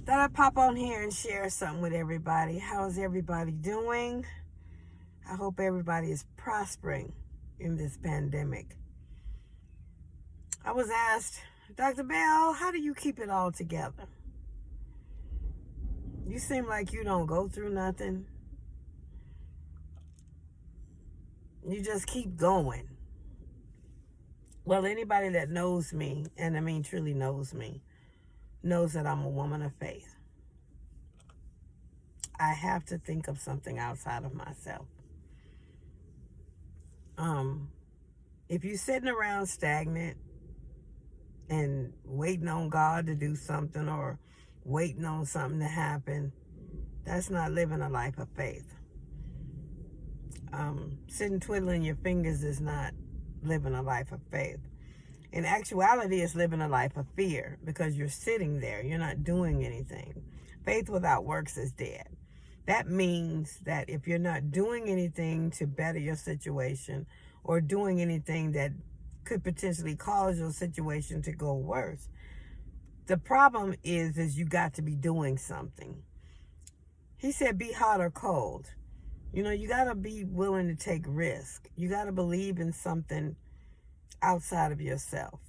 Thought I'd pop on here and share something with everybody. How's everybody doing? I hope everybody is prospering in this pandemic. I was asked, Dr. Bell, how do you keep it all together? You seem like you don't go through nothing. You just keep going. Well, anybody that knows me, and I mean truly knows me, knows that I'm a woman of faith. I have to think of something outside of myself. If you're sitting around stagnant and waiting on God to do something or waiting on something to happen, that's not living a life of faith. Sitting twiddling your fingers is not living a life of faith. In actuality, it's living a life of fear because you're sitting there. You're not doing anything. Faith without works is dead. That means that if you're not doing anything to better your situation or doing anything that could potentially cause your situation to go worse, the problem is you got to be doing something. He said, be hot or cold. You got to be willing to take risk. You got to believe in something outside of yourself.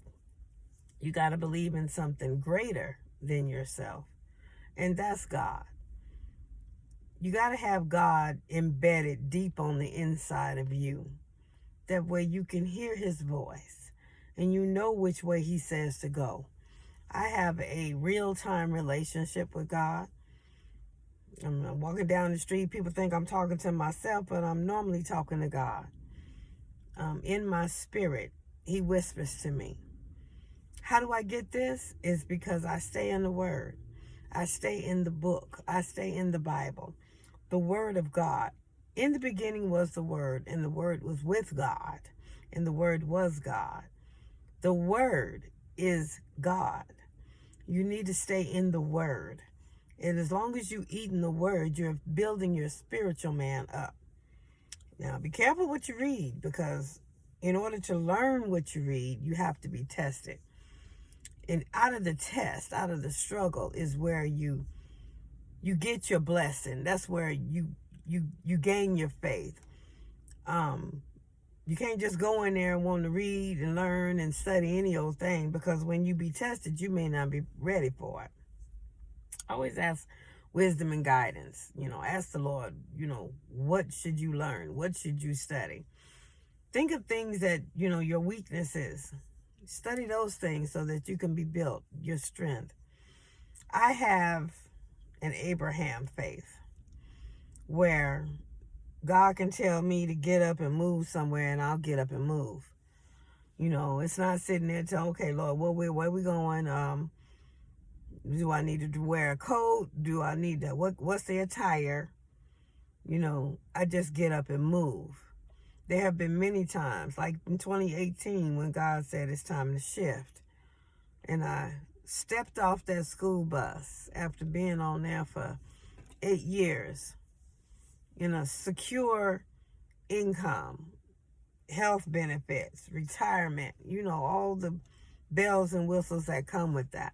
You got to believe in something greater than yourself. And that's God. You got to have God embedded deep on the inside of you. That way you can hear his voice and you know which way he says to go. I have a real-time relationship with God. I'm walking down the street. People think I'm talking to myself, but I'm normally talking to God. In my spirit, he whispers to me. How do I get this? It's because I stay in the Word. I stay in the book. I stay in the Bible. The Word of God. In the beginning was the Word, and the Word was with God, and the Word was God. The Word is God. You need to stay in the Word. And as long as you eat in the Word, you're building your spiritual man up. Now, be careful what you read, because in order to learn what you read, you have to be tested. And out of the test, out of the struggle, is where you get your blessing. That's where you gain your faith. You can't just go in there and want to read and learn and study any old thing, because when you be tested, you may not be ready for it. I always ask wisdom and guidance. Ask the Lord, what should you learn? What should you study? Think of things that, your weakness is. Study those things so that you can be built, your strength. I have an Abraham faith where God can tell me to get up and move somewhere, and I'll get up and move. It's not sitting there to, okay, Lord, where we going? Do I need to wear a coat? Do I need to, what's the attire? I just get up and move. There have been many times, like in 2018, when God said it's time to shift. And I stepped off that school bus after being on there for 8 years in a secure income, health benefits, retirement, all the bells and whistles that come with that.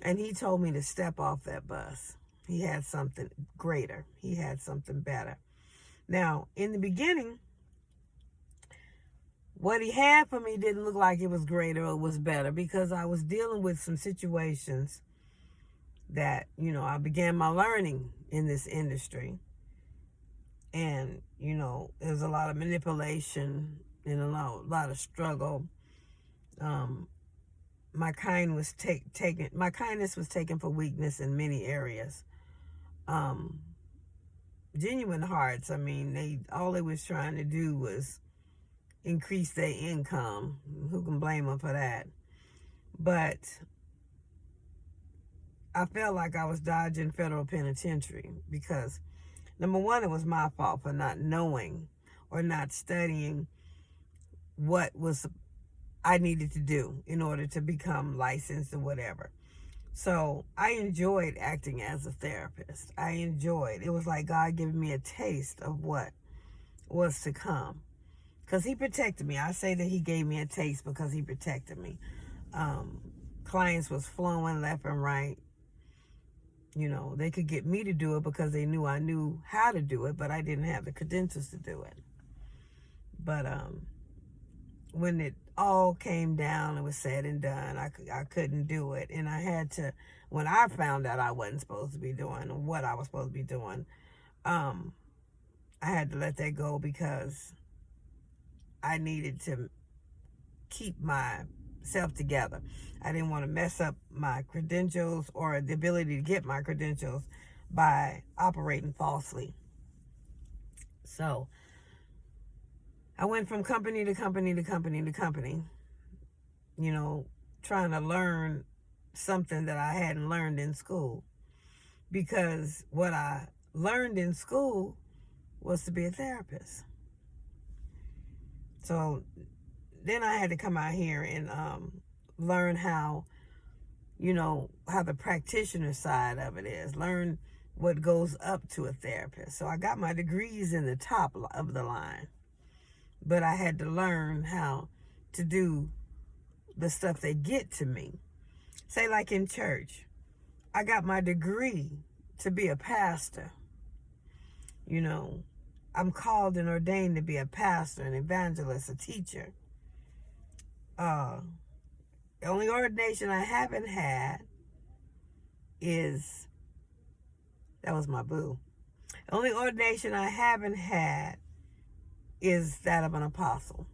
And he told me to step off that bus. He had something greater. He had something better. Now, in the beginning, what he had for me didn't look like it was greater or was better, because I was dealing with some situations that, I began my learning in this industry. And, there's a lot of manipulation and a lot of struggle. My kindness was taken for weakness in many areas. Genuine hearts, all they was trying to do was increase their income. Who can blame them for that? But I felt like I was dodging federal penitentiary because, number one, it was my fault for not knowing or not studying what was I needed to do in order to become licensed or whatever. So I enjoyed acting as a therapist. It was like God giving me a taste of what was to come. Because he protected me. I say that he gave me a taste because he protected me. Clients was flowing left and right. You know, they could get me to do it because they knew I knew how to do it, but I didn't have the credentials to do it. But when it all came down and was said and done, I couldn't do it. And I had to, when I found out I wasn't supposed to be doing what I was supposed to be doing, I had to let that go because I needed to keep myself together. I didn't want to mess up my credentials or the ability to get my credentials by operating falsely. So I went from company to company to company to company, you know, trying to learn something that I hadn't learned in school. Because what I learned in school was to be a therapist. So then I had to come out here and learn how, you know, how the practitioner side of it is. Learn what goes up to a therapist. So I got my degrees in the top of the line. But I had to learn how to do the stuff that get to me. Say like in church, I got my degree to be a pastor. You know, I'm called and ordained to be a pastor, an evangelist, a teacher. The only ordination I haven't had is, that was my boo. The only ordination I haven't had is that of an apostle.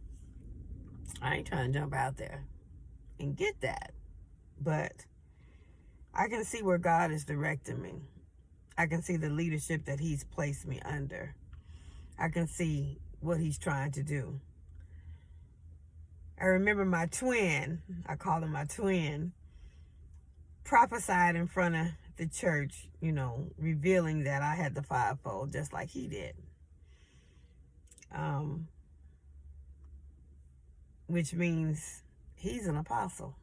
I ain't trying to jump out there and get that, but I can see where God is directing me. I can see the leadership that he's placed me under. I can see what he's trying to do. I remember my twin, I call him my twin, prophesied in front of the church, you know, revealing that I had the fivefold just like he did. Which means he's an apostle.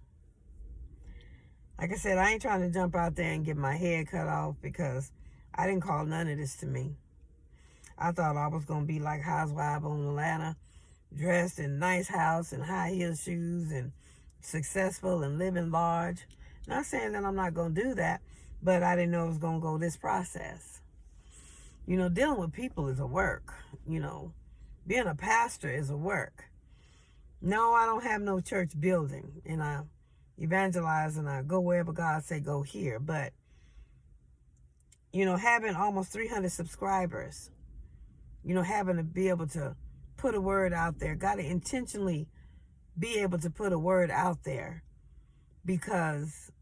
Like I said, I ain't trying to jump out there and get my head cut off because I didn't call none of this to me. I thought I was going to be like Housewives on Atlanta, dressed in nice house and high heel shoes and successful and living large. Not saying that I'm not going to do that, but I didn't know it was going to go this process. You know, dealing with people is a work. You know, being a pastor is a work. No, I don't have no church building, and I evangelize and I go wherever God say go here. But, you know, having almost 300 subscribers, you know, having to be able to put a word out there, got to intentionally be able to put a word out there, because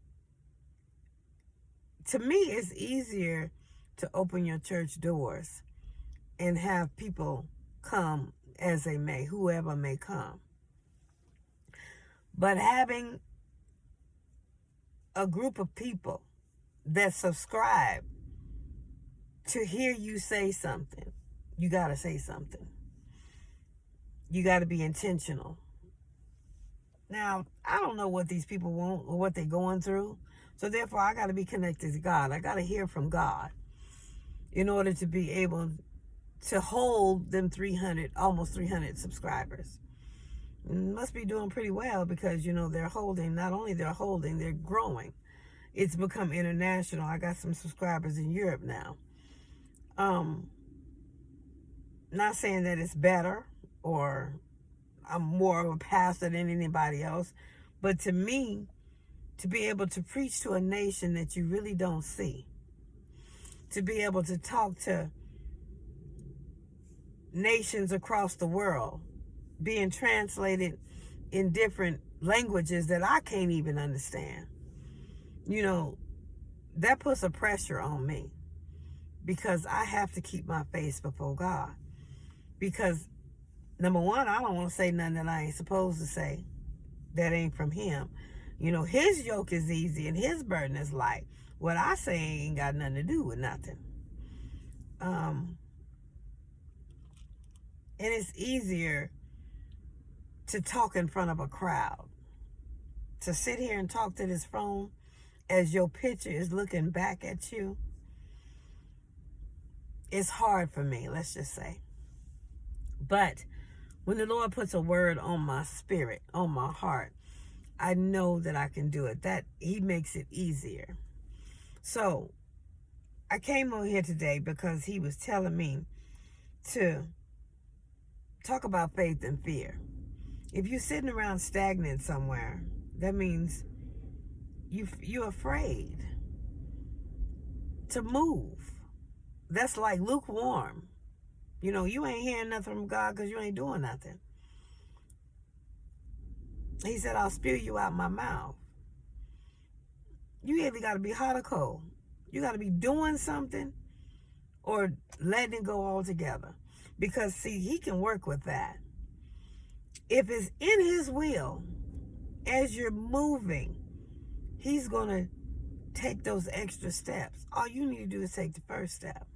to me it's easier to open your church doors and have people come as they may, whoever may come. But having a group of people that subscribe to hear you say something, you got to say something. You got to be intentional. Now, I don't know what these people want or what they're going through. So therefore, I got to be connected to God. I got to hear from God in order to be able to hold them 300, almost 300 subscribers. Must be doing pretty well because, you know, they're holding, not only they're holding, they're growing. It's become international. I got some subscribers in Europe now. Not saying that it's better or I'm more of a pastor than anybody else, but to me, to be able to preach to a nation that you really don't see, to be able to talk to nations across the world, being translated in different languages that I can't even understand, you know, that puts a pressure on me because I have to keep my face before God. Because number one, I don't want to say nothing that I ain't supposed to say that ain't from him. You know, his yoke is easy and his burden is light. What I say ain't got nothing to do with nothing. And it's easier to talk in front of a crowd, to sit here and talk to this phone as your picture is looking back at you. It's hard for me, let's just say. But when the Lord puts a word on my spirit, on my heart, I know that I can do it. That he makes it easier. So I came over here today because he was telling me to talk about faith and fear. If you're sitting around stagnant somewhere, that means you're afraid to move. That's like lukewarm. You ain't hearing nothing from God because you ain't doing nothing. He said, I'll spew you out my mouth. You either got to be hot or cold. You got to be doing something or letting it go altogether. Because, see, he can work with that. If it's in his will, as you're moving, he's going to take those extra steps. All you need to do is take the first step.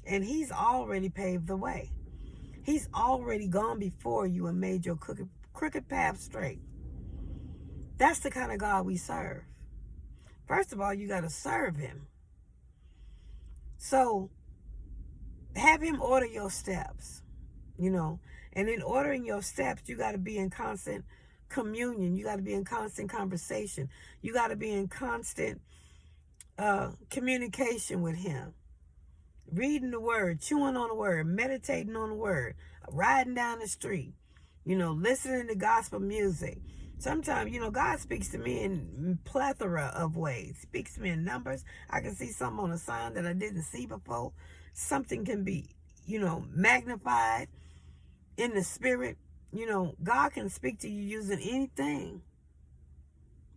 And he's already paved the way. He's already gone before you and made your crooked path straight. That's the kind of God we serve. First of all, you got to serve him. So, have him order your steps, And in ordering your steps, you got to be in constant communion. You got to be in constant conversation. You got to be in constant communication with him. Reading the word, chewing on the word, meditating on the word, riding down the street, listening to gospel music. Sometimes, God speaks to me in plethora of ways. He speaks to me in numbers. I can see something on a sign that I didn't see before. Something can be, magnified in the spirit. God can speak to you using anything.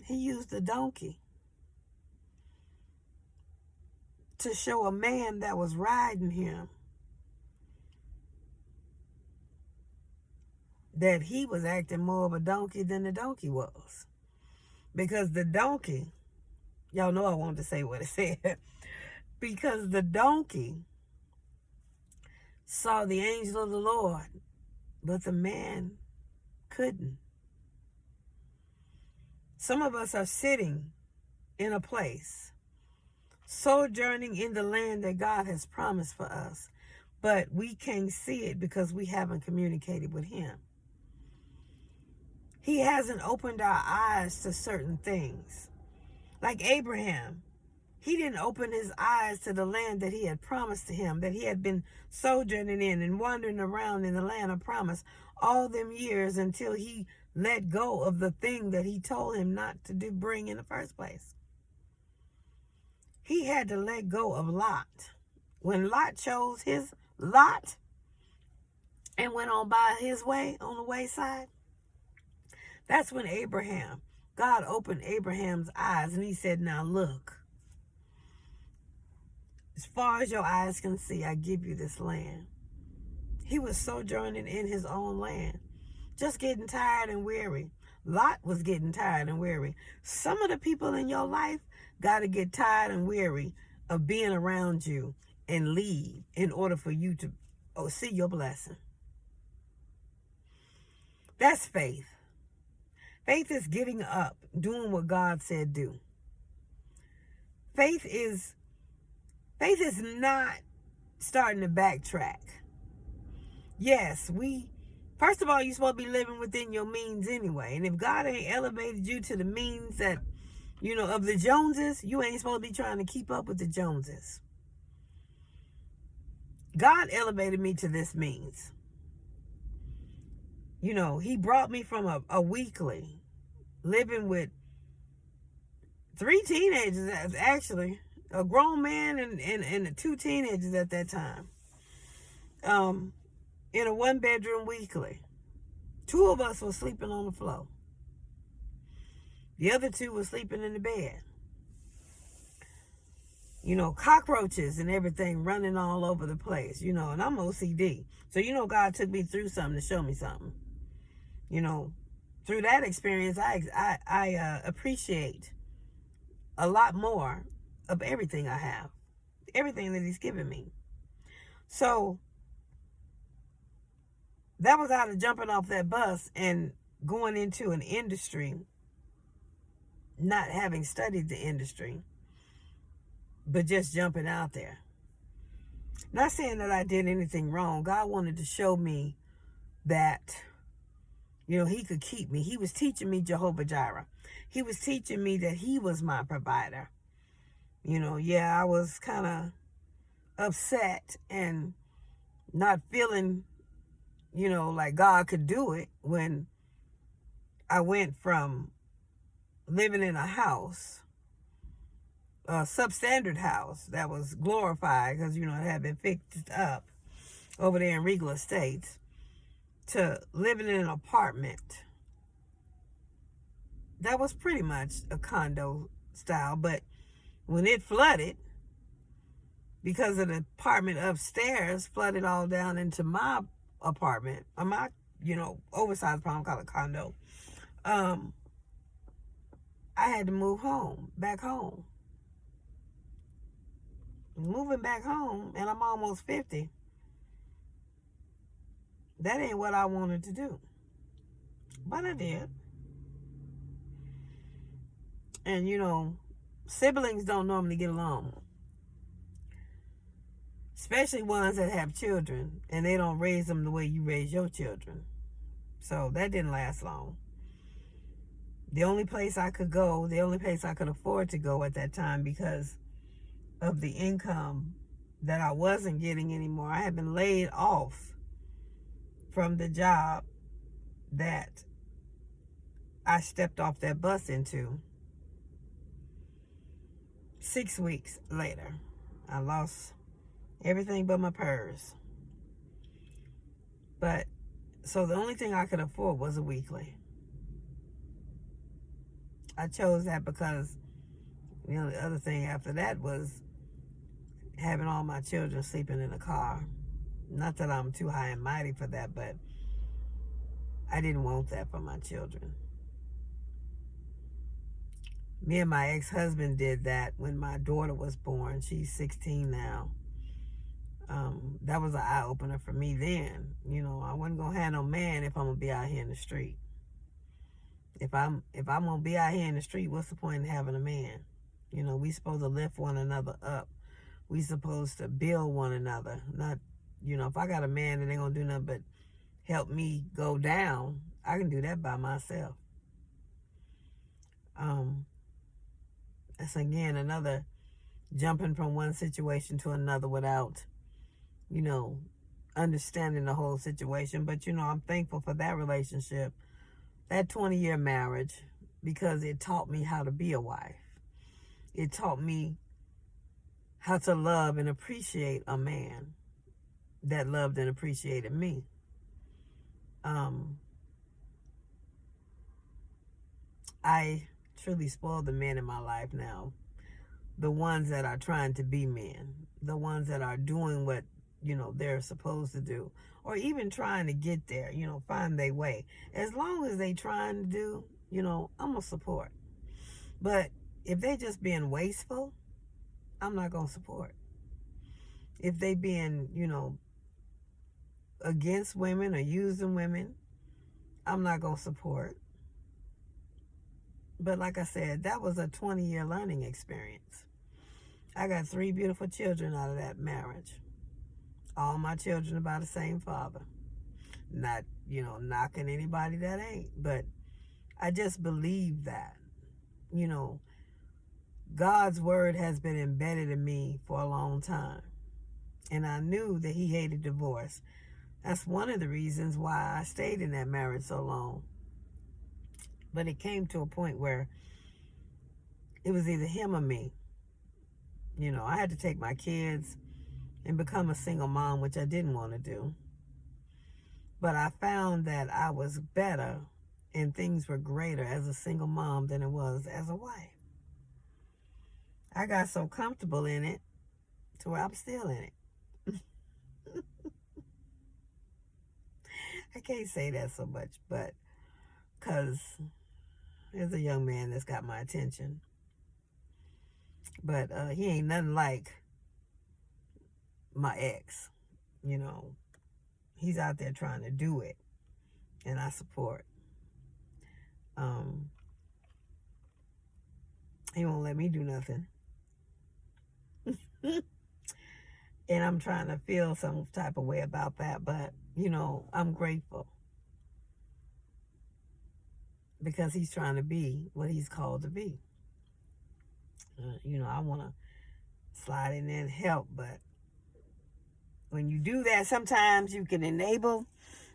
He used a donkey to show a man that was riding him that he was acting more of a donkey than the donkey was. Because the donkey, y'all know I wanted to say what it said, because the donkey saw the angel of the Lord, but the man couldn't. Some of us are sitting in a place, sojourning in the land that God has promised for us, but we can't see it because we haven't communicated with him. He hasn't opened our eyes to certain things. Like Abraham, he didn't open his eyes to the land that he had promised to him, that he had been sojourning in and wandering around in the land of promise all them years until he let go of the thing that he told him not to bring in the first place. He had to let go of Lot. When Lot chose his lot and went on by his way on the wayside, that's when God opened Abraham's eyes and he said, now look, as far as your eyes can see, I give you this land. He was sojourning in his own land, just getting tired and weary. Lot was getting tired and weary. Some of the people in your life got to get tired and weary of being around you and leave in order for you to see your blessing. That's faith. Faith is getting up, doing what God said do. Faith is not starting to backtrack. Yes, first of all, you're supposed to be living within your means anyway. And if God ain't elevated you to the means that, of the Joneses, you ain't supposed to be trying to keep up with the Joneses. God elevated me to this means. He brought me from a weekly, living with 3 teenagers, actually, a grown man and 2 teenagers at that time, in a 1-bedroom weekly. 2 of us were sleeping on the floor. The other 2 were sleeping in the bed. Cockroaches and everything running all over the place, and I'm OCD. So, God took me through something to show me something. Through that experience, I appreciate a lot more of everything I have, everything that he's given me. So that was out of jumping off that bus and going into an industry, not having studied the industry, but just jumping out there. Not saying that I did anything wrong. God wanted to show me that, he could keep me. He was teaching me Jehovah Jireh. He was teaching me that he was my provider. Yeah, I was kind of upset and not feeling, like God could do it when I went from living in a house, a substandard house that was glorified because, it had been fixed up over there in Regal Estates, to living in an apartment that was pretty much a condo style. But when it flooded, because of the apartment upstairs flooded all down into my apartment, or my, oversized apartment called a condo, I had to move back home. Moving back home, and I'm almost 50. That ain't what I wanted to do. But I did. And, siblings don't normally get along. Especially ones that have children, and they don't raise them the way you raise your children. So that didn't last long. The only place I could go, the only place I could afford to go at that time, because of the income that I wasn't getting anymore. I had been laid off from the job that I stepped off that bus into. 6 weeks later, I lost everything but my purse. But, so the only thing I could afford was a weekly. I chose that because, the other thing after that was having all my children sleeping in a car. Not that I'm too high and mighty for that, but I didn't want that for my children. Me and my ex-husband did that when my daughter was born. She's 16 now. That was an eye-opener for me then. I wasn't going to have no man if I'm going to be out here in the street. If I'm going to be out here in the street, what's the point in having a man? We supposed to lift one another up. We supposed to build one another. Not, if I got a man that ain't going to do nothing but help me go down, I can do that by myself. That's again another jumping from one situation to another without, understanding the whole situation. But, I'm thankful for that relationship, that 20-year marriage, because it taught me how to be a wife. It taught me how to love and appreciate a man that loved and appreciated me. I truly spoiled the men in my life now. The ones that are trying to be men. The ones that are doing what, they're supposed to do. Or even trying to get there, find their way. As long as they trying to do, I'm going to support. But if they just being wasteful, I'm not going to support. If they being, against women or using women, I'm not going to support. But like I said, that was a 20-year learning experience. I got 3 beautiful children out of that marriage. All my children are by the same father. Not, knocking anybody that ain't. But I just believe that, God's word has been embedded in me for a long time. And I knew that he hated divorce. That's one of the reasons why I stayed in that marriage so long. But it came to a point where it was either him or me. I had to take my kids and become a single mom, which I didn't want to do. But I found that I was better and things were greater as a single mom than it was as a wife. I got so comfortable in it to where I'm still in it. I can't say that so much, but because there's a young man that's got my attention. But he ain't nothing like my ex. He's out there trying to do it, and I support. He won't let me do nothing. And I'm trying to feel some type of way about that, but, I'm grateful. Because he's trying to be what he's called to be. I want to sliding in help. But when you do that, sometimes you can enable,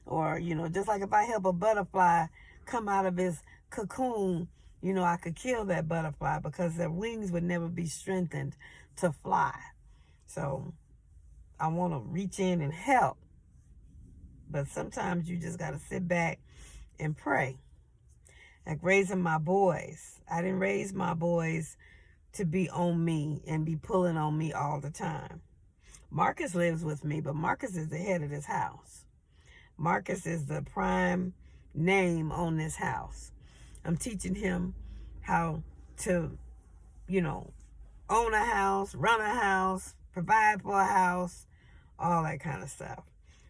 or, just like if I help a butterfly come out of his cocoon, I could kill that butterfly because their wings would never be strengthened to fly. So I want to reach in and help. But sometimes you just got to sit back and pray. Like raising my boys. I didn't raise my boys to be on me and be pulling on me all the time. Marcus lives with me, but Marcus is the head of this house. Marcus is the prime name on this house. I'm teaching him how to, own a house, run a house, provide for a house, all that kind of stuff.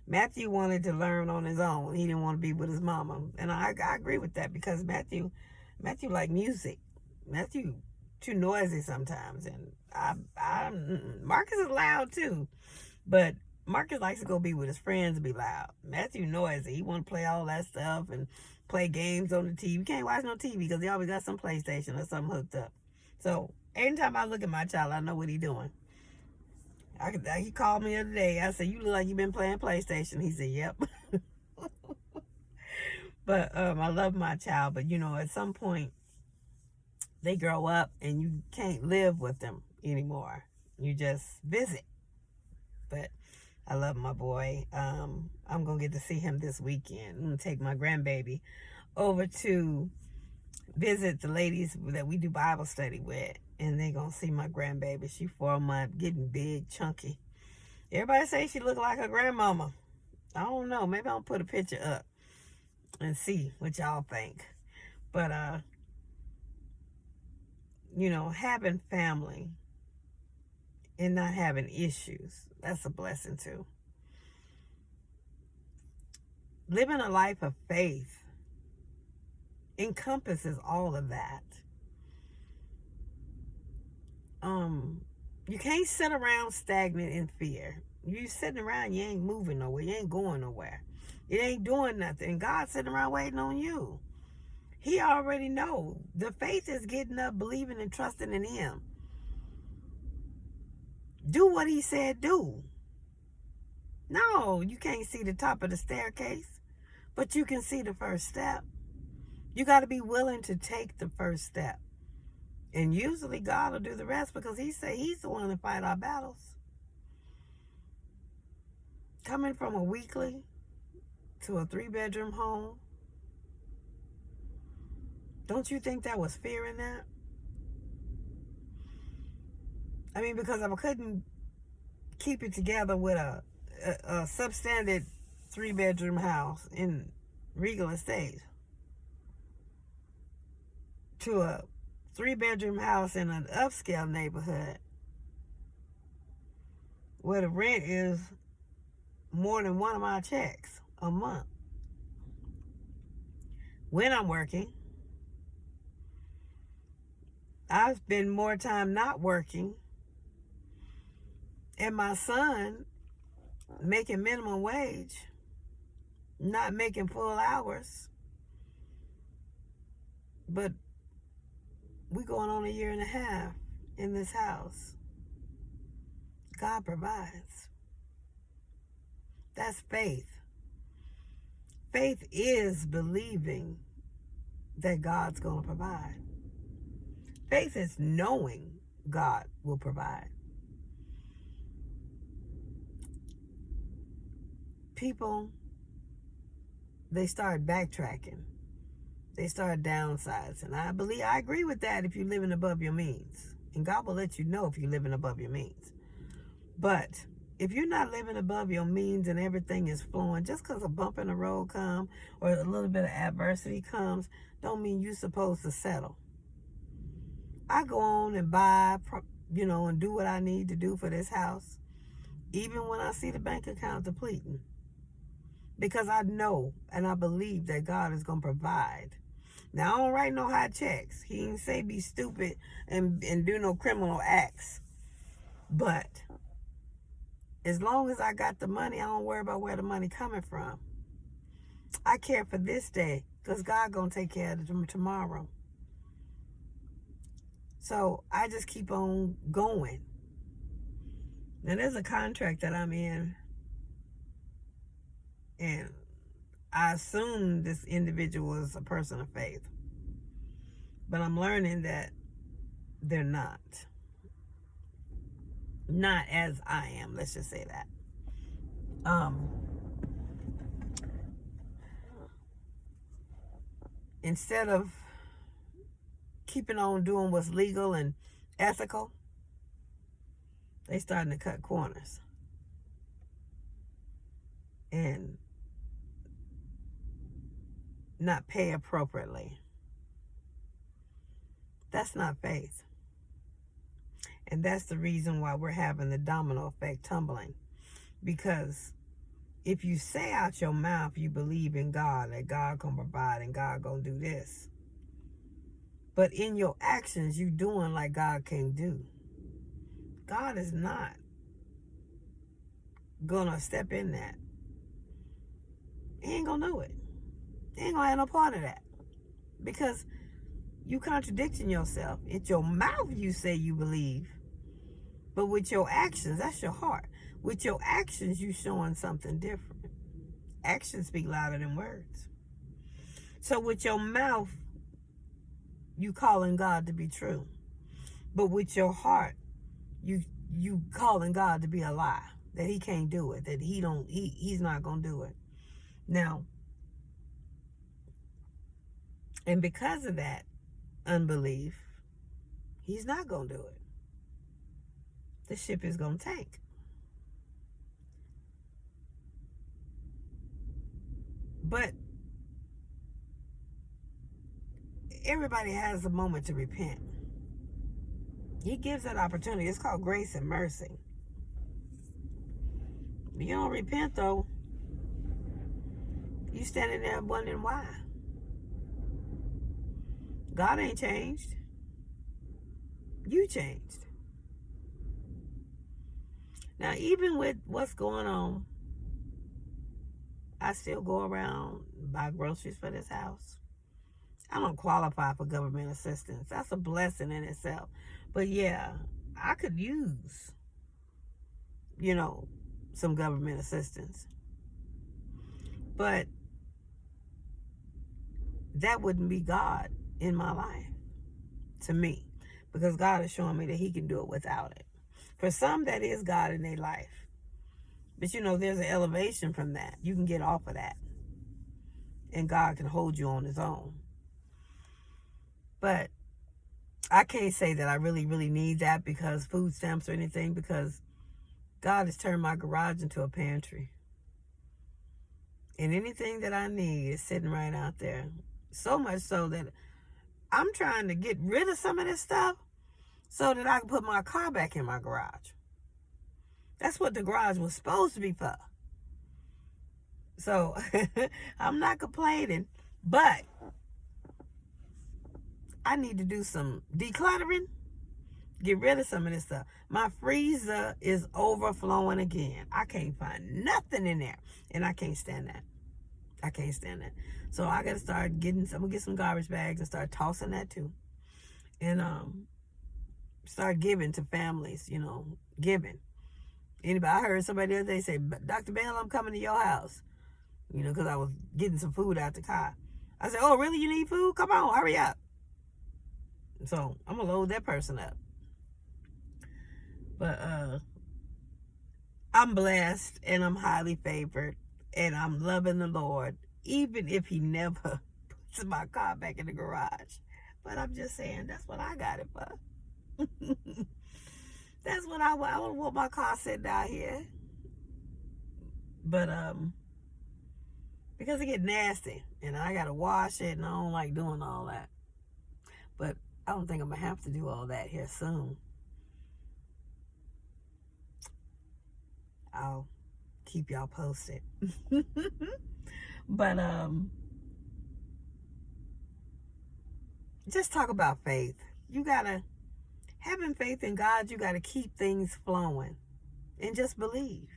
Matthew wanted to learn on his own. He didn't want to be with his mama. And I agree with that because Matthew like music. Matthew too noisy sometimes. And Marcus is loud too. But Marcus likes to go be with his friends and be loud. Matthew noisy. He want to play all that stuff and play games on the TV. You can't watch no TV because he always got some PlayStation or something hooked up. So anytime I look at my child, I know what he doing. He called me the other day. I said, "You look like you've been playing PlayStation." He said, "Yep." But I love my child. But, at some point, they grow up and you can't live with them anymore. You just visit. But I love my boy. I'm going to get to see him this weekend. I'm going to take my grandbaby over to visit the ladies that we do Bible study with. And they going to see my grandbaby. She 4 months, getting big, chunky. Everybody say she look like her grandmama. I don't know. Maybe I'll put a picture up and see what y'all think. But, having family and not having issues, that's a blessing too. Living a life of faith encompasses all of that. You can't sit around stagnant in fear. You sitting around, you ain't moving nowhere. You ain't going nowhere. It ain't doing nothing. God's sitting around waiting on you. He already know. The faith is getting up, believing and trusting in him. Do what he said do. No, you can't see the top of the staircase, but you can see the first step. You got to be willing to take the first step. And usually God will do the rest because he say he's the one to fight our battles. Coming from a weekly to a 3-bedroom home, don't you think that was fear in that? I mean, because I couldn't keep it together with a substandard 3-bedroom house in Regal Estates to a 3-bedroom house in an upscale neighborhood where the rent is more than one of my checks a month. When I'm working, I spend more time not working, and my son making minimum wage, not making full hours. But we going on 1.5 years in this house. God provides. That's faith. Faith is believing that God's going to provide. Faith is knowing God will provide. People, they start backtracking. They start downsizing. I agree with that if you're living above your means. And God will let you know if you're living above your means. But if you're not living above your means and everything is flowing, just because a bump in the road comes or a little bit of adversity comes, don't mean you're supposed to settle. I go on and buy, and do what I need to do for this house, even when I see the bank account depleting. Because I know and I believe that God is going to provide. Now, I don't write no high checks. He didn't say be stupid and do no criminal acts. But as long as I got the money, I don't worry about where the money coming from. I care for this day because God going to take care of it tomorrow. So I just keep on going. Now, there's a contract that I'm in, and I assume this individual is a person of faith, but I'm learning that they're not. Not as I am, let's just say that. Instead of keeping on doing what's legal and ethical, they starting to cut corners and not pay appropriately. That's not faith. And that's the reason why we're having the domino effect tumbling. Because if you say out your mouth you believe in God, that God can provide and God gonna do this, but in your actions you doing like God can't do, God is not gonna step in that. He ain't gonna do it. He ain't gonna have no part of that. Because you contradicting yourself. It's your mouth you say you believe, but with your actions, that's your heart. With your actions, you showing something different. Actions speak louder than words. So with your mouth, you calling God to be true. But with your heart, you calling God to be a lie. That he can't do it. That he's not gonna do it. Now, and because of that unbelief, he's not gonna do it. The ship is gonna tank. But everybody has a moment to repent. He gives that opportunity. It's called grace and mercy. You don't repent though, you standing there wondering why. God ain't changed. You changed. Now, even with what's going on, I still go around, buy groceries for this house. I don't qualify for government assistance. That's a blessing in itself. But yeah, I could use, some government assistance. But that wouldn't be God in my life, to me. Because God is showing me that he can do it without it. For some, that is God in their life. But there's an elevation from that. You can get off of that. And God can hold you on his own. But I can't say that I really, really need that because food stamps or anything, because God has turned my garage into a pantry. And anything that I need is sitting right out there. So much so that I'm trying to get rid of some of this stuff so that I can put my car back in my garage. That's what the garage was supposed to be for. So I'm not complaining, but I need to do some decluttering, get rid of some of this stuff. My freezer is overflowing again. I can't find nothing in there, and I can't stand that. I can't stand that. So I got to start I'm going to get some garbage bags and start tossing that too. And start giving to families, giving. Anybody, I heard somebody the other day say, Dr. Bell, I'm coming to your house. Because I was getting some food out the car. I said, oh, really? You need food? Come on, hurry up. So I'm going to load that person up. But I'm blessed and I'm highly favored. And I'm loving the Lord. Even if he never puts my car back in the garage. But I'm just saying, that's what I got it for. That's what I don't want my car sitting out here. But because it get nasty and I gotta wash it and I don't like doing all that. But I don't think I'm gonna have to do all that here soon. I'll keep y'all posted. But just talk about faith. Having faith in God, you gotta keep things flowing and just believe.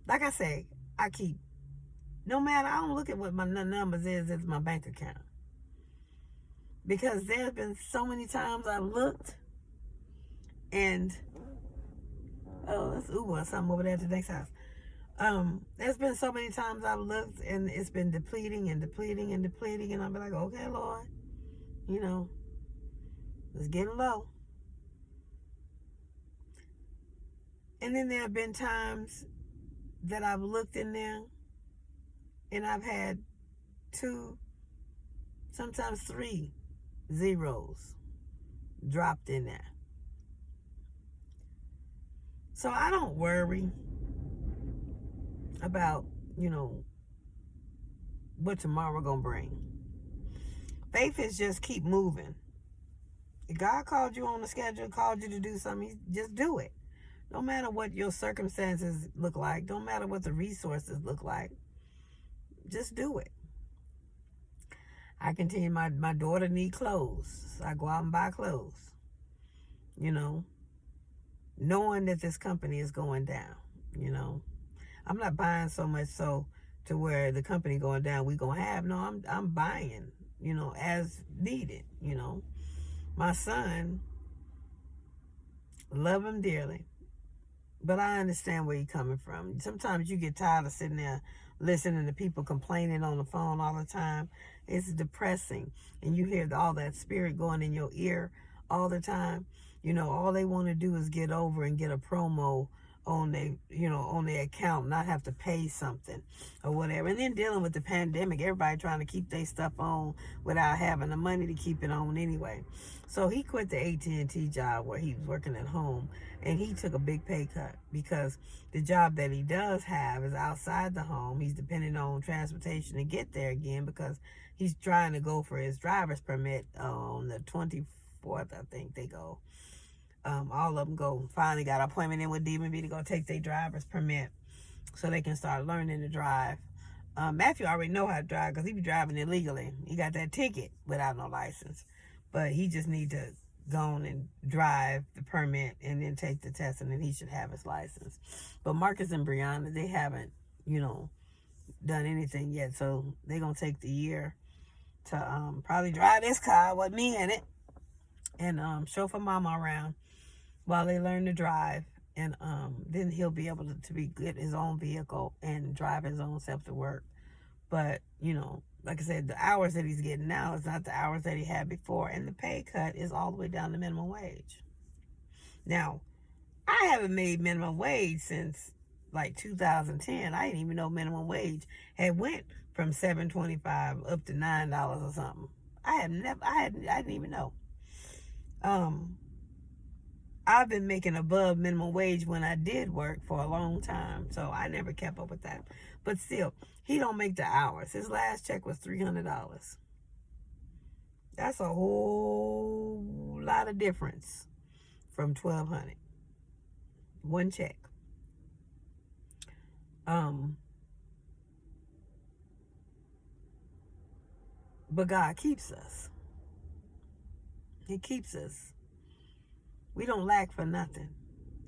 Like I say, no matter, I don't look at what my numbers is as my bank account. Because there's been so many times I've looked and, What's Uber or something over there at the next house? There's been so many times I've looked and it's been depleting and depleting and depleting, and I'll be like, okay, Lord, you know, it's getting low. And then there have been times that I've looked in there and I've had 2, sometimes 3 zeros dropped in there. So I don't worry about, what tomorrow gonna bring. Faith is just keep moving. If God called you on the schedule, called you to do something, just do it. No matter what your circumstances look like, don't matter what the resources look like, just do it. I continue, my daughter need clothes. So I go out and buy clothes. Knowing that this company is going down, I'm not buying so much so to where the company going down, we gonna have. No, I'm buying, as needed, My son, love him dearly, but I understand where you're coming from. Sometimes you get tired of sitting there listening to people complaining on the phone all the time. It's depressing, and you hear all that spirit going in your ear all the time. All they want to do is get over and get a promo on their account, not have to pay something or whatever. And then dealing with the pandemic, everybody trying to keep their stuff on without having the money to keep it on anyway. So he quit the AT&T job where he was working at home, and he took a big pay cut because the job that he does have is outside the home. He's depending on transportation to get there again because he's trying to go for his driver's permit on the 24th, I think they go. All of them go. Finally got an appointment in with DMV to go take their driver's permit so they can start learning to drive. Matthew already know how to drive because he be driving illegally. He got that ticket without no license. But he just need to go on and drive the permit and then take the test, and then he should have his license. But Marcus and Brianna, they haven't, done anything yet. So they're going to take the year to probably drive this car with me in it and chauffeur mama around while they learn to drive, and then he'll be able to get his own vehicle and drive his own self to work. But like I said, the hours that he's getting now is not the hours that he had before, and the pay cut is all the way down to minimum wage. Now, I haven't made minimum wage since like 2010. I didn't even know minimum wage had went from $7.25 up to $9 or something. I didn't even know. I've been making above minimum wage when I did work for a long time, so I never kept up with that. But still, he don't make the hours. His last check was $300. That's a whole lot of difference from $1,200. One check. But God keeps us. He keeps us. We don't lack for nothing.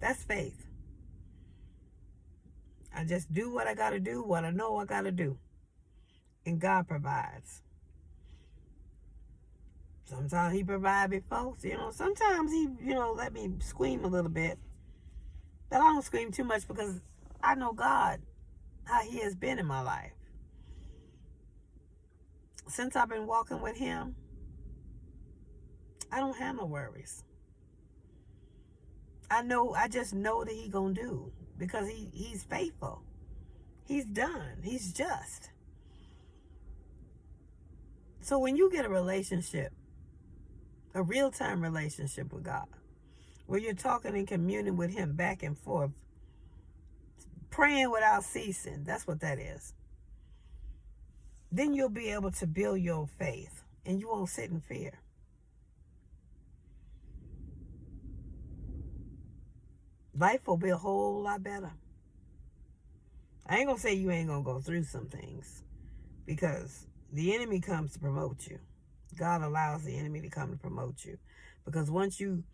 That's faith. I just do what I got to do, what I know I got to do. And God provides. Sometimes he provides before. Sometimes he, let me scream a little bit. But I don't scream too much because I know God, how he has been in my life. Since I've been walking with him, I don't have no worries. I just know that he gonna do because he's faithful. He's done. He's just. So when you get a relationship, a real-time relationship with God, where you're talking and communing with him back and forth, praying without ceasing, that's what that is. Then you'll be able to build your faith and you won't sit in fear. Life will be a whole lot better. I ain't gonna say you ain't gonna go through some things, because the enemy comes to promote you. God allows the enemy to come to promote you, because once you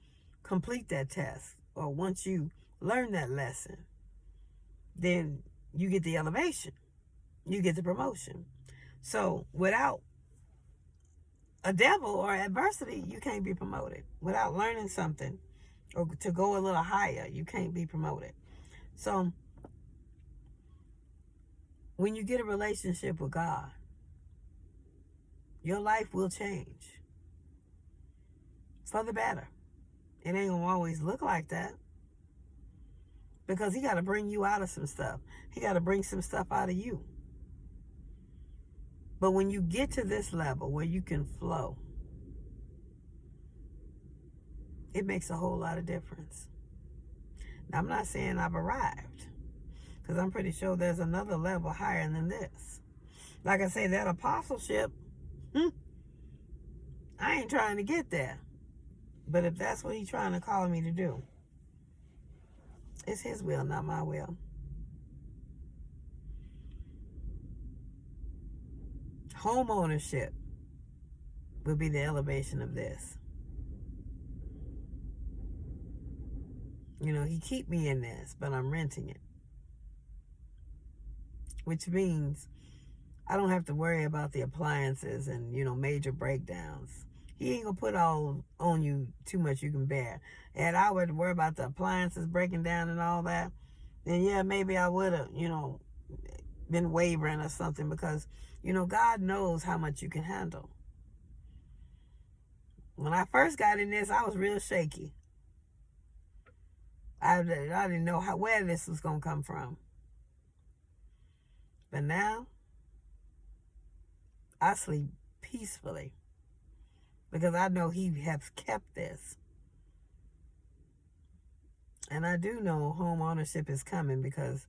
complete that test or once you learn that lesson, then you get the elevation, you get the promotion. So without a devil or adversity, you can't be promoted. Without learning something or to go a little higher, you can't be promoted. So when you get a relationship with God, your life will change for the better. It ain't gonna always look like that, because he got to bring you out of some stuff. He got to bring some stuff out of you. But when you get to this level where you can flow, it makes a whole lot of difference. Now, I'm not saying I've arrived, because I'm pretty sure there's another level higher than this. Like I say, that apostleship, I ain't trying to get there. But if that's what he's trying to call me to do, it's his will, not my will. Home ownership will be the elevation of this. You know, he keep me in this, but I'm renting it. Which means I don't have to worry about the appliances and, major breakdowns. He ain't gonna put all on you too much you can bear. And I would worry about the appliances breaking down and all that, then yeah, maybe I would have, been wavering or something, because, God knows how much you can handle. When I first got in this, I was real shaky. I didn't know where this was going to come from. But now, I sleep peacefully, because I know he has kept this. And I do know home ownership is coming, because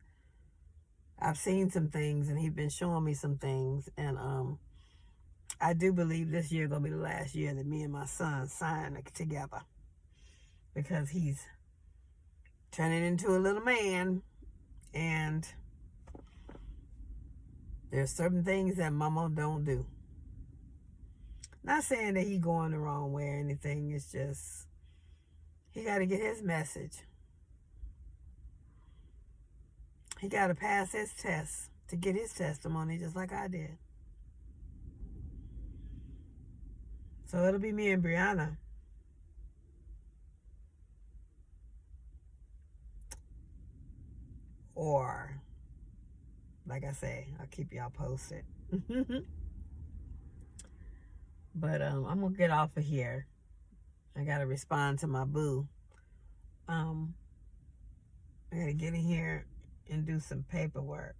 I've seen some things and he's been showing me some things. And I do believe this year going to be the last year that me and my son sign together, because he's turning into a little man, and there's certain things that mama don't do. Not saying that he going the wrong way or anything. It's just he got to get his message. He got to pass his test to get his testimony, just like I did. So it'll be me and Brianna. Or, like I say, I'll keep y'all posted. But I'm going to get off of here. I got to respond to my boo. I got to get in here and do some paperwork.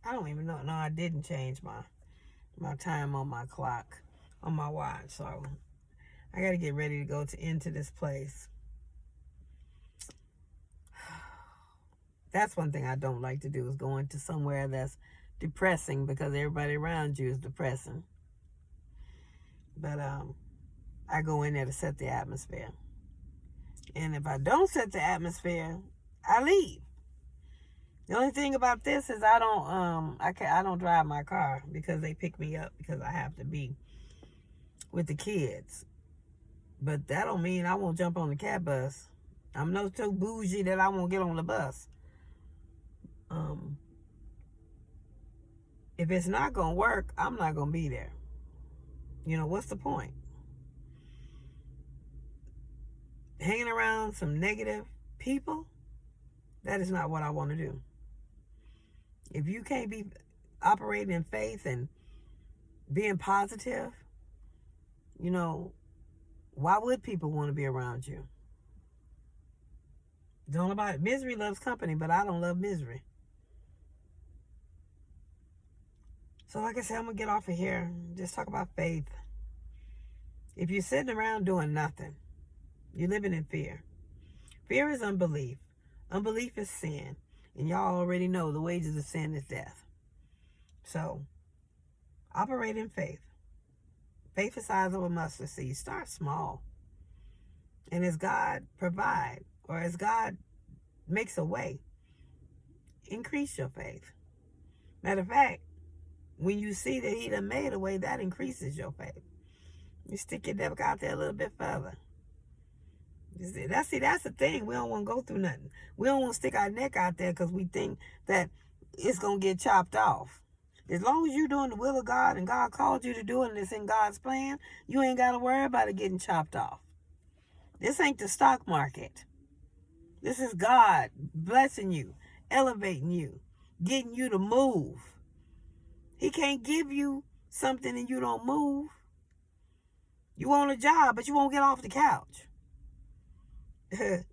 I don't even know. No, I didn't change my time on my clock, on my watch. So I got to get ready to go into this place. That's one thing I don't like to do, is go into somewhere that's depressing, because everybody around you is depressing. But I go in there to set the atmosphere. And if I don't set the atmosphere, I leave. The only thing about this is I don't drive my car, because they pick me up, because I have to be with the kids. But that don't mean I won't jump on the cat bus. I'm not so bougie that I won't get on the bus. If it's not going to work, I'm not going to be there. What's the point? Hanging around some negative people, that is not what I want to do. If you can't be operating in faith and being positive, why would people want to be around you? Don't about it. Misery loves company, but I don't love misery. So like I said, I'm going to get off of here. Just talk about faith. If you're sitting around doing nothing, you're living in fear. Fear is unbelief. Unbelief is sin. And y'all already know the wages of sin is death. So, operate in faith. Faith the size of a mustard seed. Start small. And as God provide, or as God makes a way, increase your faith. Matter of fact, when you see that he done made a way, that increases your faith. You stick your neck out there a little bit further. That's the thing. We don't want to go through nothing. We don't want to stick our neck out there because we think that it's going to get chopped off. As long as you're doing the will of God and God called you to do it and it's in God's plan, you ain't got to worry about it getting chopped off. This ain't the stock market. This is God blessing you, elevating you, getting you to move. He can't give you something and you don't move. You want a job, but you won't get off the couch.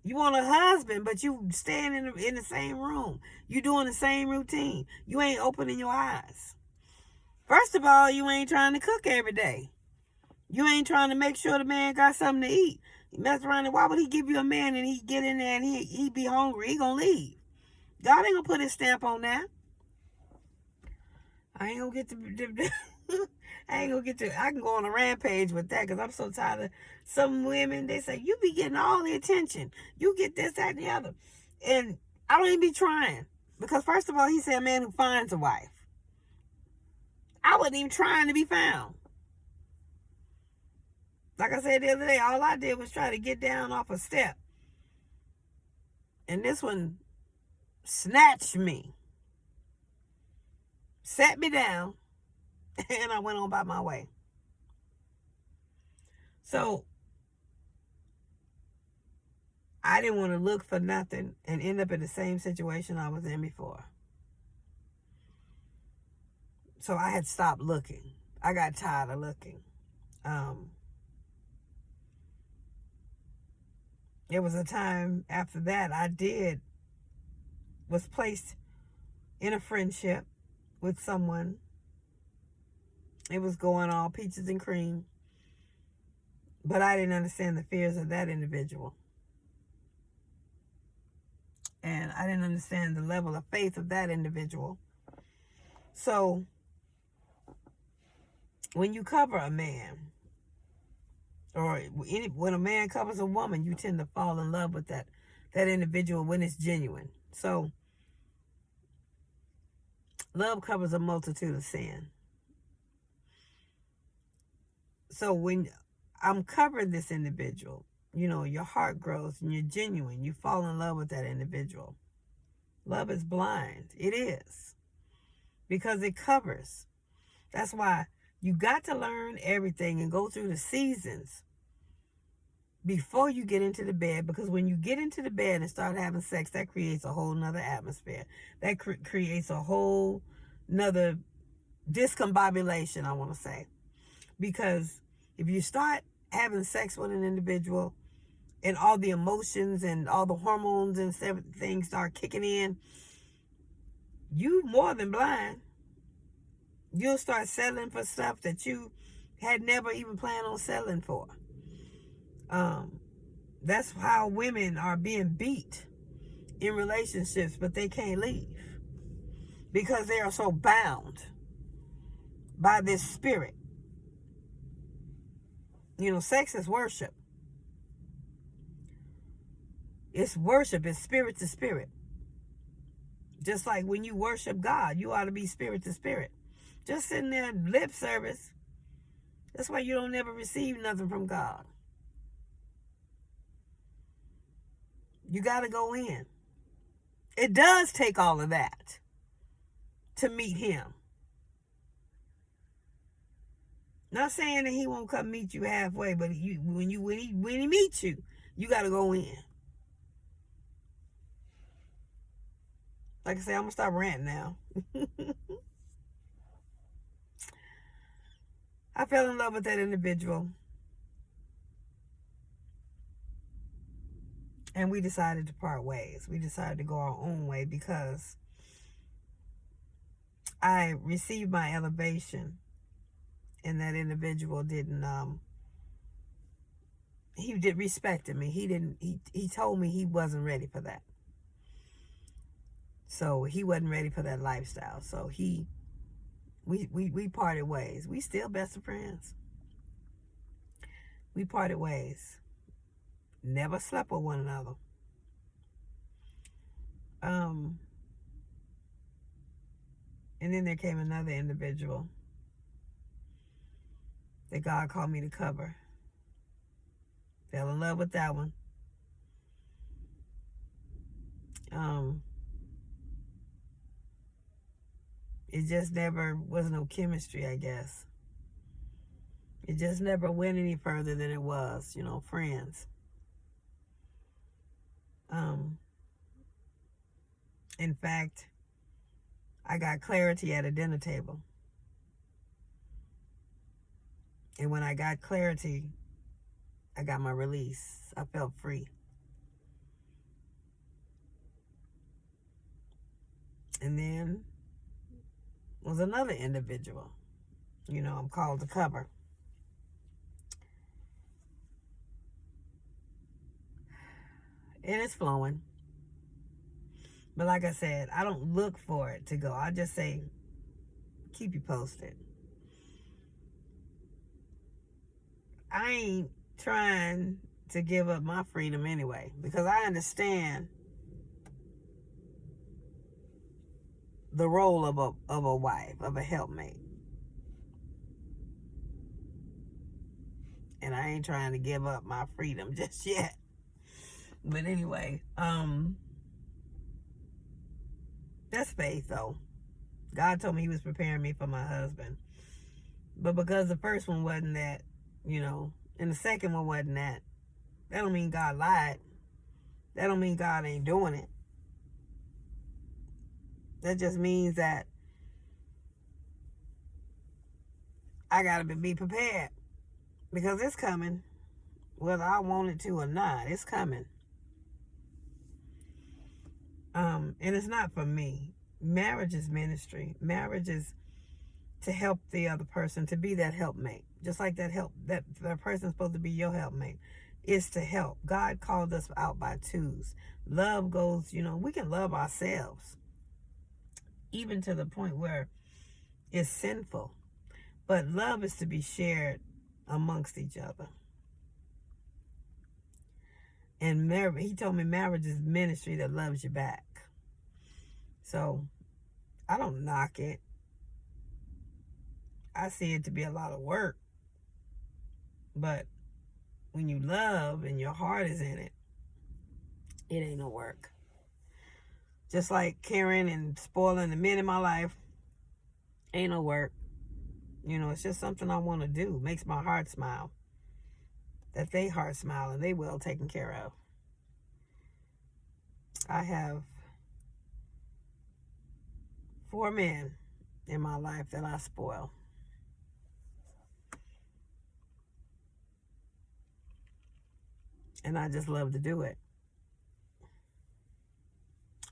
You want a husband, but you staying in the same room. You doing the same routine. You ain't opening your eyes. First of all, you ain't trying to cook every day. You ain't trying to make sure the man got something to eat. He mess around and why would he give you a man and he get in there and he be hungry? He gonna leave. God ain't gonna put his stamp on that. I ain't gonna get to I can go on a rampage with that because I'm so tired of some women. They say, you be getting all the attention. You get this, that, and the other. And I don't even be trying. Because first of all, he said a man who finds a wife. I wasn't even trying to be found. Like I said the other day, all I did was try to get down off a step. And this one snatched me. Sat me down. And I went on by my way. So I didn't want to look for nothing and end up in the same situation I was in before. So I had stopped looking. I got tired of looking. There was a time after that was placed in a friendship with someone. It was going all peaches and cream. But I didn't understand the fears of that individual. And I didn't understand the level of faith of that individual. So, when you cover a man, or when a man covers a woman, you tend to fall in love with that individual when it's genuine. So, love covers a multitude of sin. So when I'm covering this individual, your heart grows and you're genuine. You fall in love with that individual. Love is blind. It is. Because it covers. That's why you got to learn everything and go through the seasons before you get into the bed. Because when you get into the bed and start having sex, that creates a whole nother atmosphere. That creates a whole nother discombobulation, I want to say. Because if you start having sex with an individual and all the emotions and all the hormones and everything start kicking in, you more than blind. You'll start settling for stuff that you had never even planned on settling for. That's how women are being beat in relationships, but they can't leave because they are so bound by this spirit. Sex is worship. It's worship. It's spirit to spirit. Just like when you worship God, you ought to be spirit to spirit. Just sitting there lip service. That's why you don't ever receive nothing from God. You got to go in. It does take all of that to meet him. Not saying that he won't come meet you halfway, but when he meets you, you got to go in. Like I said, I'm going to stop ranting now. I fell in love with that individual. And we decided to part ways. We decided to go our own way because I received my elevation and that individual didn't, he did respected me. He told me he wasn't ready for that. So he wasn't ready for that lifestyle. So we parted ways. We still best of friends. We parted ways. Never slept with one another. And then there came another individual that God called me to cover. Fell in love with that one. It just never was no chemistry, I guess. It just never went any further than it was, friends. In fact, I got clarity at a dinner table. And when I got clarity, I got my release. I felt free. And then was another individual. I'm called to cover. And it's flowing. But like I said, I don't look for it to go. I just say, keep you posted. I ain't trying to give up my freedom anyway, because I understand the role of a wife, of a helpmate. And I ain't trying to give up my freedom just yet. But anyway, that's faith though. God told me he was preparing me for my husband. But because the first one wasn't that, and the second one wasn't that don't mean God lied. That don't mean God ain't doing it. That just means that I gotta be prepared, because it's coming, whether I want it to or not. It's coming. And it's not for me. Marriage is ministry. Marriage is to help the other person, to be that helpmate. Just like that person's supposed to be your helpmate. Is to help. God called us out by twos. Love goes, we can love ourselves, even to the point where it's sinful. But love is to be shared amongst each other. And he told me marriage is ministry that loves you back. So I don't knock it. I see it to be a lot of work. But when you love and your heart is in it, it ain't no work. Just like caring and spoiling the men in my life, ain't no work. It's just something I want to do. Makes my heart smile. That they heart smile and they well taken care of. I have 4 men in my life that I spoil. And I just love to do it.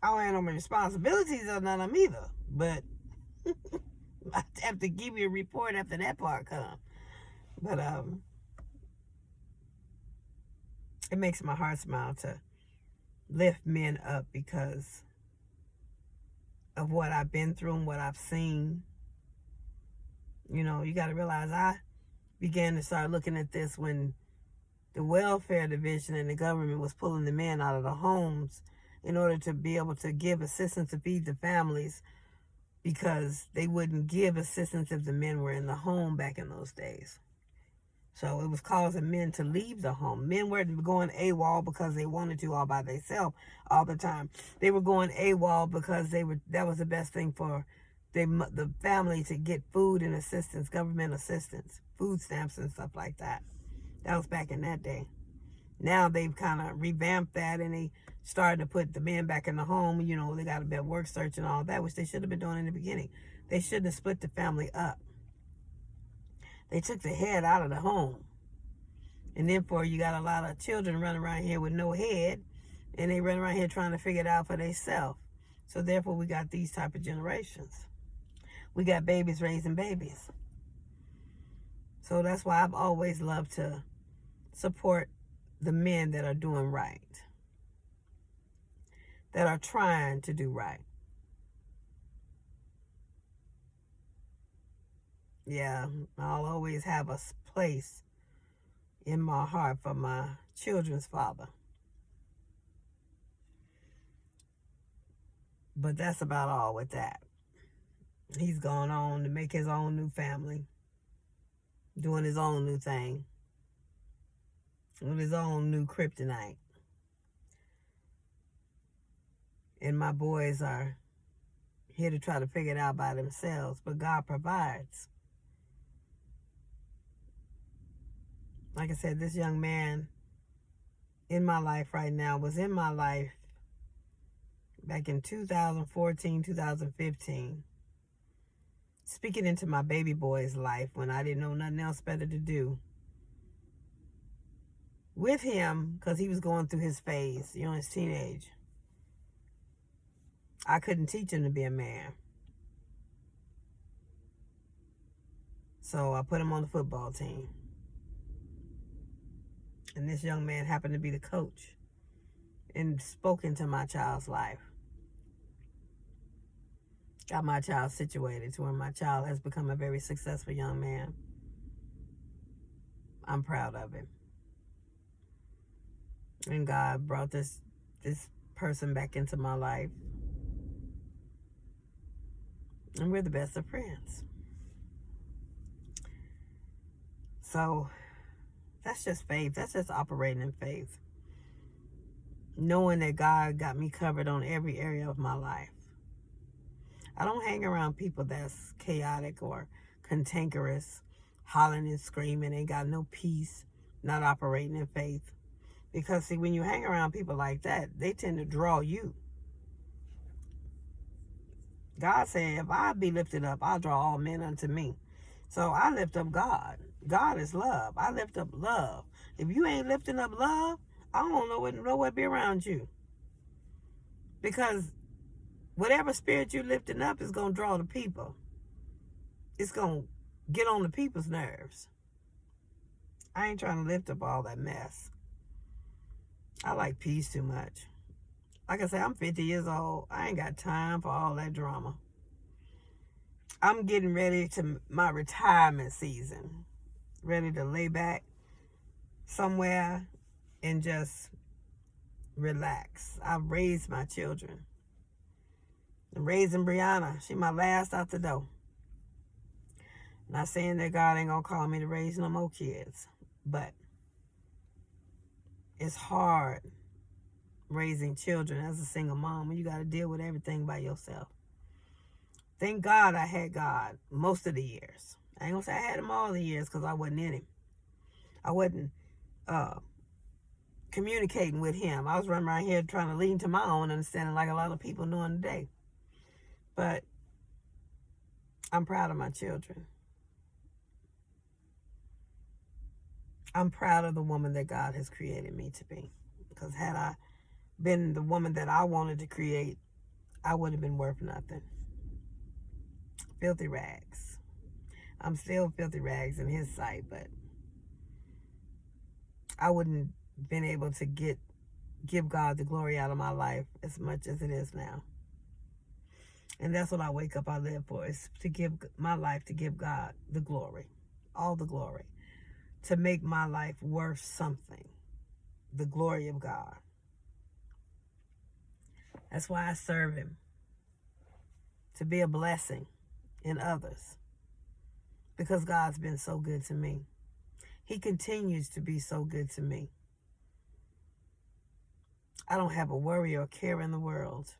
I don't have no responsibilities or none of them either. But I have to give you a report after that part comes. But it makes my heart smile to lift men up because of what I've been through and what I've seen. You got to realize I began to start looking at this when the welfare division and the government was pulling the men out of the homes in order to be able to give assistance to feed the families, because they wouldn't give assistance if the men were in the home back in those days. So it was causing men to leave the home. Men weren't going AWOL because they wanted to all by themselves all the time. They were going AWOL because that was the best thing for the family to get food and assistance, government assistance, food stamps and stuff like that. That was back in that day. Now they've kind of revamped that and they started to put the men back in the home. They got a bit of work search and all that, which they should have been doing in the beginning. They shouldn't have split the family up. They took the head out of the home. And therefore, you got a lot of children running around here with no head. And they run around here trying to figure it out for themselves. So therefore, we got these type of generations. We got babies raising babies. So that's why I've always loved to support the men that are doing right, that are trying to do right. Yeah, I'll always have a place in my heart for my children's father. But that's about all with that. He's gone on to make his own new family, doing his own new thing, with his own new kryptonite. And my boys are here to try to figure it out by themselves, but God provides. Like I said, this young man in my life right now was in my life back in 2014, 2015, speaking into my baby boy's life when I didn't know nothing else better to do with him, because he was going through his phase, his teenage. I couldn't teach him to be a man. So I put him on the football team. And this young man happened to be the coach and spoke into my child's life. Got my child situated to where my child has become a very successful young man. I'm proud of him. And God brought this person back into my life. And we're the best of friends. So that's just faith. That's just operating in faith. Knowing that God got me covered on every area of my life. I don't hang around people that's chaotic or cantankerous, hollering and screaming, ain't got no peace, not operating in faith. Because, see, when you hang around people like that, they tend to draw you. God said, if I be lifted up, I'll draw all men unto me. So I lift up God. God is love. I lift up love. If you ain't lifting up love, I don't know what be around you. Because whatever spirit you lifting up is going to draw the people. It's going to get on the people's nerves. I ain't trying to lift up all that mess. I like peace too much. Like I said, I'm 50 years old. I ain't got time for all that drama. I'm getting ready to my retirement season. Ready to lay back somewhere and just relax. I've raised my children. I'm raising Brianna. She my last out the door. Not saying that God ain't gonna call me to raise no more kids, but it's hard raising children as a single mom when you got to deal with everything by yourself. Thank God I had God most of the years. I ain't gonna say I had him all the years because I wasn't in him. I wasn't communicating with him. I was running around here trying to lean to my own understanding like a lot of people doing today. But I'm proud of my children. I'm proud of the woman that God has created me to be. Because had I been the woman that I wanted to create, I would have been worth nothing. Filthy rags. I'm still filthy rags in his sight, but I wouldn't been able to give God the glory out of my life as much as it is now. And that's what I wake up, I live for, is to give my life, to give God the glory, all the glory, to make my life worth something, the glory of God. That's why I serve him, to be a blessing in others, because God's been so good to me. He continues to be so good to me. I don't have a worry or care in the world.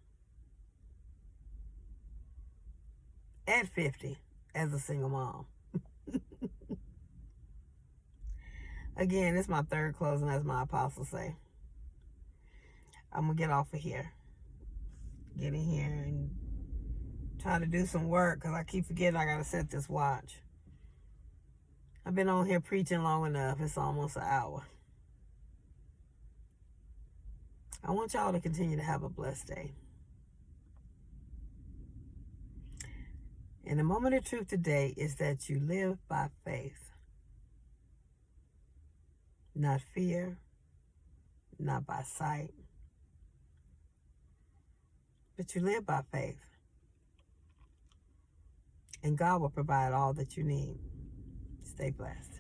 At 50, as a single mom. Again, it's my third closing, as my apostle say. I'm going to get off of here. Get in here and try to do some work, because I keep forgetting I got to set this watch. I've been on here preaching long enough. It's almost an hour. I want y'all to continue to have a blessed day. And the moment of truth today is that you live by faith. Not fear, not by sight, but you live by faith. And God will provide all that you need. Stay blessed.